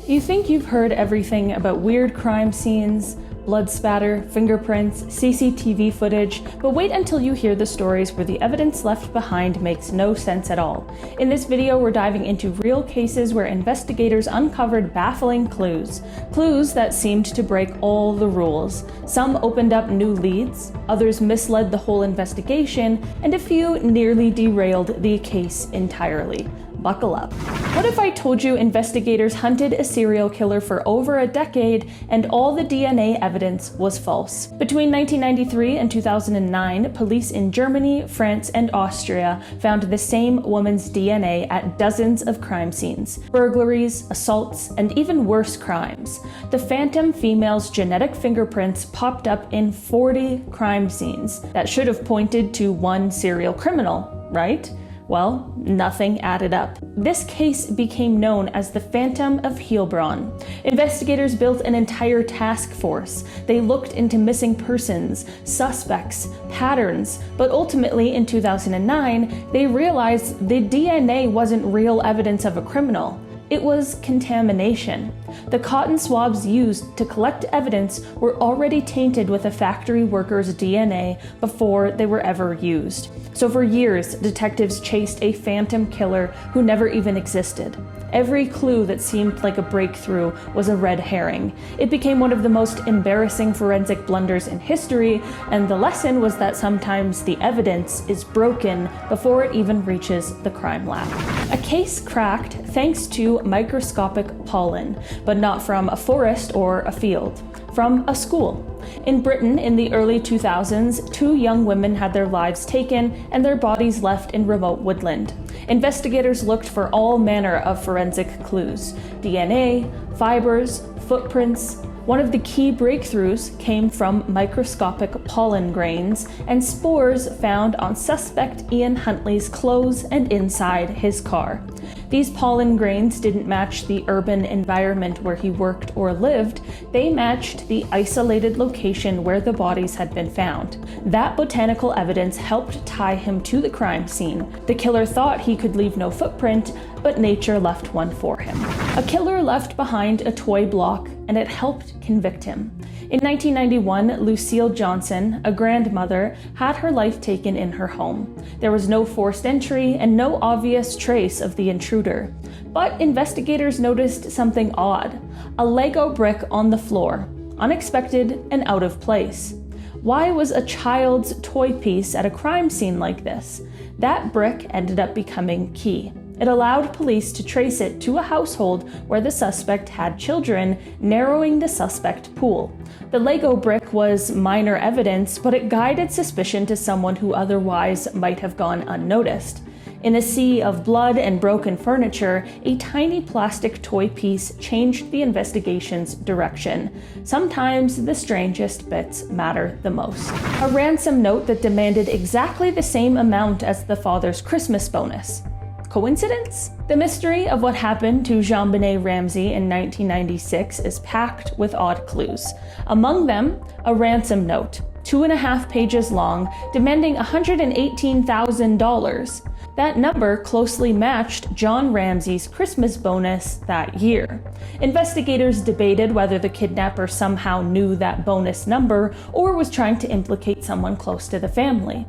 You think you've heard everything about weird crime scenes, blood spatter, fingerprints, CCTV footage, but wait until you hear the stories where the evidence left behind makes no sense at all. In this video, we're diving into real cases where investigators uncovered baffling clues. Clues that seemed to break all the rules. Some opened up new leads, others misled the whole investigation, and a few nearly derailed the case entirely. Buckle up. What if I told you investigators hunted a serial killer for over a decade and all the DNA evidence was false? Between 1993 and 2009, police in Germany, France, and Austria found the same woman's DNA at dozens of crime scenes, burglaries, assaults, and even worse crimes. The phantom female's genetic fingerprints popped up in 40 crime scenes that should have pointed to one serial criminal, right? Well, nothing added up. This case became known as the Phantom of Heilbronn. Investigators built an entire task force. They looked into missing persons, suspects, patterns, but ultimately in 2009, they realized the DNA wasn't real evidence of a criminal. It was contamination. The cotton swabs used to collect evidence were already tainted with a factory worker's DNA before they were ever used. So for years, detectives chased a phantom killer who never even existed. Every clue that seemed like a breakthrough was a red herring. It became one of the most embarrassing forensic blunders in history, and the lesson was that sometimes the evidence is broken before it even reaches the crime lab. A case cracked thanks to microscopic pollen, but not from a forest or a field, from a school. In Britain, in the early 2000s, 2 young women had their lives taken and their bodies left in remote woodland. Investigators looked for all manner of forensic clues: DNA, fibers, footprints. One of the key breakthroughs came from microscopic pollen grains and spores found on suspect Ian Huntley's clothes and inside his car. These pollen grains didn't match the urban environment where he worked or lived, they matched the isolated location where the bodies had been found. That botanical evidence helped tie him to the crime scene. The killer thought he could leave no footprint, but nature left one for him. A killer left behind a toy block, and it helped convict him. In 1991, Lucille Johnson, a grandmother, had her life taken in her home. There was no forced entry and no obvious trace of the intruder. But investigators noticed something odd: a Lego brick on the floor, unexpected and out of place. Why was a child's toy piece at a crime scene like this? That brick ended up becoming key. It allowed police to trace it to a household where the suspect had children, narrowing the suspect pool. The Lego brick was minor evidence, but it guided suspicion to someone who otherwise might have gone unnoticed. In a sea of blood and broken furniture, a tiny plastic toy piece changed the investigation's direction. Sometimes the strangest bits matter the most. A ransom note that demanded exactly the same amount as the father's Christmas bonus. Coincidence? The mystery of what happened to Jean-Benet Ramsey in 1996 is packed with odd clues. Among them, a ransom note, 2.5 pages long, demanding $118,000. That number closely matched John Ramsey's Christmas bonus that year. Investigators debated whether the kidnapper somehow knew that bonus number or was trying to implicate someone close to the family.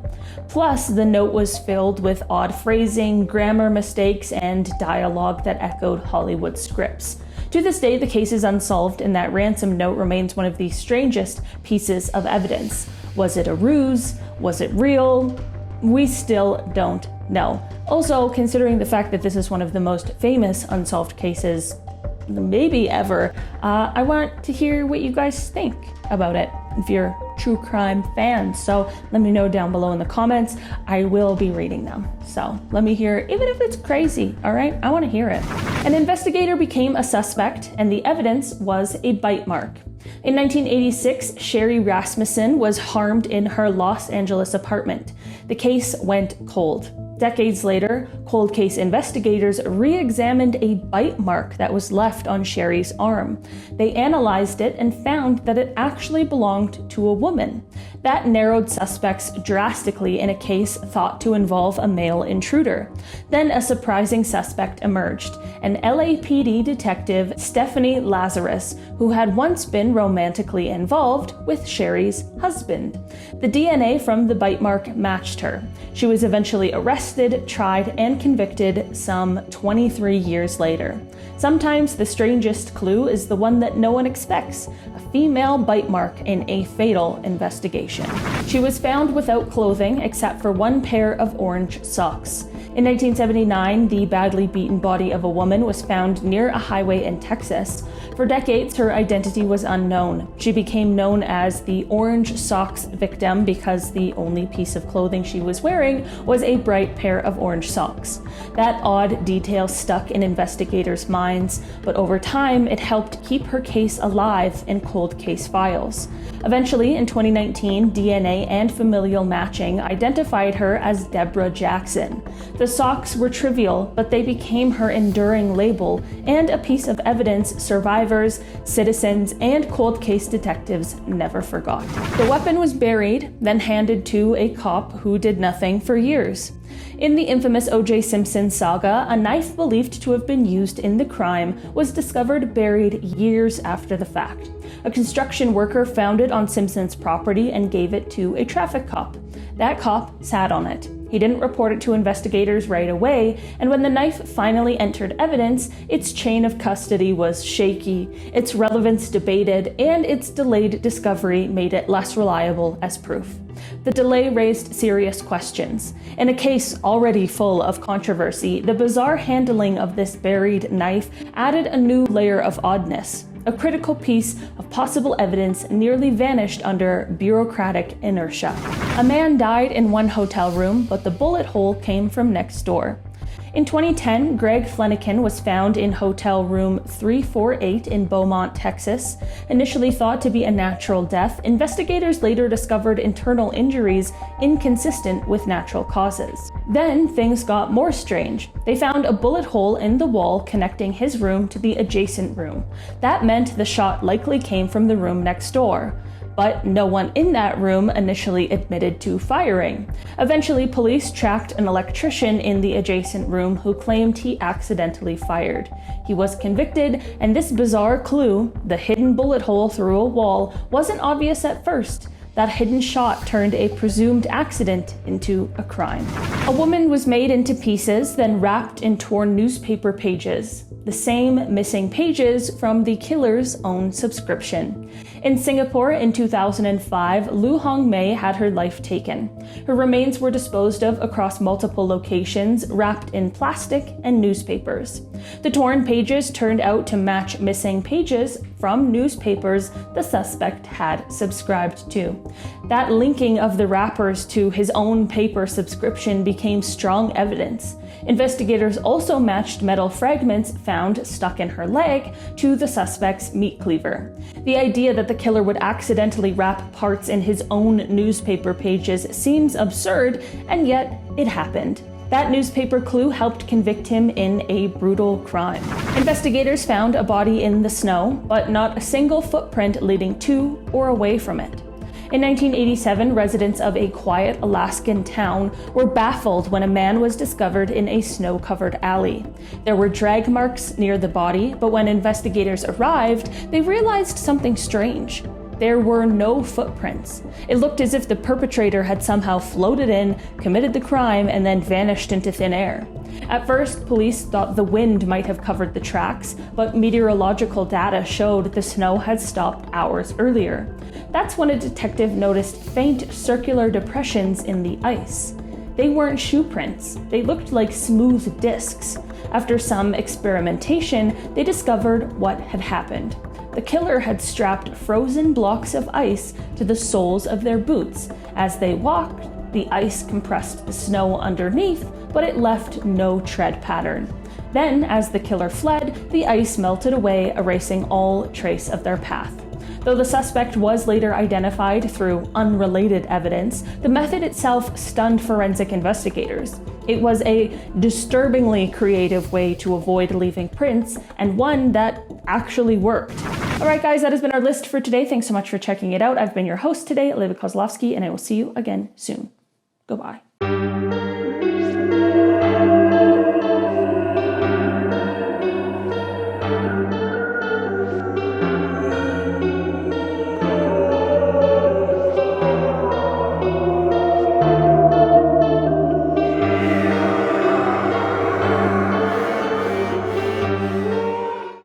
Plus, the note was filled with odd phrasing, grammar mistakes, and dialogue that echoed Hollywood scripts. To this day, the case is unsolved, and that ransom note remains one of the strangest pieces of evidence. Was it a ruse? Was it real? We still don't know. Also, considering the fact that this is one of the most famous unsolved cases maybe ever, I want to hear what you guys think about it if you're true crime fans. So let me know down below in the comments. I will be reading them. So let me hear, even if it's crazy, all right? I want to hear it. An investigator became a suspect, and the evidence was a bite mark. In 1986, Sherry Rasmussen was harmed in her Los Angeles apartment. The case went cold. Decades later, cold case investigators re-examined a bite mark that was left on Sherry's arm. They analyzed it and found that it actually belonged to a woman. That narrowed suspects drastically in a case thought to involve a male intruder. Then a surprising suspect emerged, an LAPD detective, Stephanie Lazarus, who had once been romantically involved with Sherry's husband. The DNA from the bite mark matched her. She was eventually arrested, tried, and convicted some 23 years later. Sometimes the strangest clue is the one that no one expects, a female bite mark in a fatal investigation. She was found without clothing except for one pair of orange socks. In 1979, the badly beaten body of a woman was found near a highway in Texas. For decades, her identity was unknown. She became known as the orange socks victim because the only piece of clothing she was wearing was a bright pair of orange socks. That odd detail stuck in investigators' minds, but over time, it helped keep her case alive in cold case files. Eventually, in 2019, DNA and familial matching identified her as Deborah Jackson. The socks were trivial, but they became her enduring label and a piece of evidence survivors, citizens, and cold case detectives never forgot. The weapon was buried, then handed to a cop who did nothing for years. In the infamous O.J. Simpson saga, a knife believed to have been used in the crime was discovered buried years after the fact. A construction worker found it on Simpson's property and gave it to a traffic cop. That cop sat on it. He didn't report it to investigators right away, and when the knife finally entered evidence, its chain of custody was shaky, its relevance debated, and its delayed discovery made it less reliable as proof. The delay raised serious questions. In a case already full of controversy, the bizarre handling of this buried knife added a new layer of oddness. A critical piece of possible evidence nearly vanished under bureaucratic inertia. A man died in one hotel room, but the bullet hole came from next door. In 2010, Greg Flanagan was found in hotel room 348 in Beaumont, Texas. Initially thought to be a natural death, investigators later discovered internal injuries inconsistent with natural causes. Then things got more strange. They found a bullet hole in the wall connecting his room to the adjacent room. That meant the shot likely came from the room next door. But no one in that room initially admitted to firing. Eventually, police tracked an electrician in the adjacent room who claimed he accidentally fired. He was convicted, and this bizarre clue, the hidden bullet hole through a wall, wasn't obvious at first. That hidden shot turned a presumed accident into a crime. A woman was made into pieces, then wrapped in torn newspaper pages. The same missing pages from the killer's own subscription. In Singapore in 2005, Lu Hong Mei had her life taken. Her remains were disposed of across multiple locations, wrapped in plastic and newspapers. The torn pages turned out to match missing pages from newspapers the suspect had subscribed to. That linking of the wrappers to his own paper subscription became strong evidence. Investigators also matched metal fragments found stuck in her leg to the suspect's meat cleaver. The idea that the killer would accidentally wrap parts in his own newspaper pages seems absurd, and yet it happened. That newspaper clue helped convict him in a brutal crime. Investigators found a body in the snow, but not a single footprint leading to or away from it. In 1987, residents of a quiet Alaskan town were baffled when a man was discovered in a snow-covered alley. There were drag marks near the body, but when investigators arrived, they realized something strange. There were no footprints. It looked as if the perpetrator had somehow floated in, committed the crime, and then vanished into thin air. At first, police thought the wind might have covered the tracks, but meteorological data showed the snow had stopped hours earlier. That's when a detective noticed faint circular depressions in the ice. They weren't shoe prints. They looked like smooth discs. After some experimentation, they discovered what had happened. The killer had strapped frozen blocks of ice to the soles of their boots. As they walked, the ice compressed the snow underneath, but it left no tread pattern. Then, as the killer fled, the ice melted away, erasing all trace of their path. Though the suspect was later identified through unrelated evidence, the method itself stunned forensic investigators. It was a disturbingly creative way to avoid leaving prints, and one that actually worked. Alright guys, that has been our list for today. Thanks so much for checking it out. I've been your host today, Olivia Kozlowski, and I will see you again soon. Goodbye.